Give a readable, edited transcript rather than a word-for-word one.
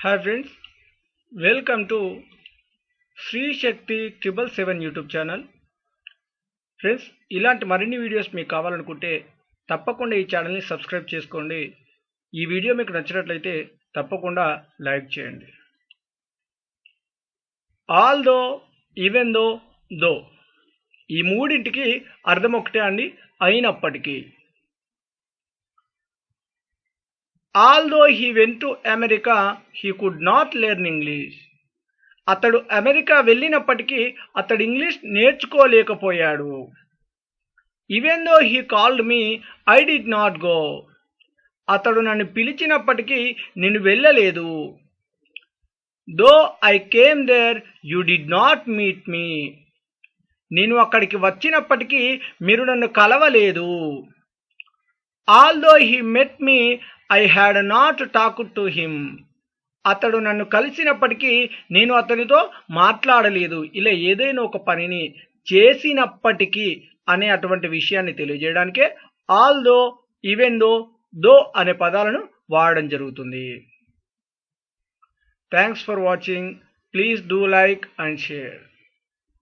Hi friends, welcome to Sri Shakti 777 YouTube channel. Friends, ఇలాంటి మరిన్ని videos మీకు కావాలనుకుంటే తప్పకుండా ఈ ఛానల్ని సబ్స్క్రైబ్ చేసుకోండి. ఈ వీడియో మీకు నచ్చినట్లయితే తప్పకుండా లైక్ చేయండి. ఆల్దో, ఈవెన్ దో ఈ మూడింటికి అర్థం ఒకటే అండి. అయినప్పటికీ. Although he went to America, he could not learn English. అతడు అమెరికా వెళ్ళినప్పటికీ అతడు ఇంగ్లీష్ నేర్చుకోలేకపోయాడు. Even though he called me, I did not go. అతడు నన్ను పిలిచినప్పటికీ నేను వెళ్ళలేదు. Though I came there, you did not meet me. నేను అక్కడికి వచ్చినప్పటికీ మీరు నన్ను కలవలేదు. Although he met me, I had not talked to him. అతడు నన్ను కలిసినప్పటికీ నేను అతనితో మాట్లాడలేదు. ఇలా ఏదైనా ఒక పనిని చేసినప్పటికీ అనే అటువంటి విషయాన్ని తెలియజేయడానికే ఆల్దో, ఈవెన్ దో అనే పదాలను వాడడం జరుగుతుంది. Thanks for watching. Please do like and share.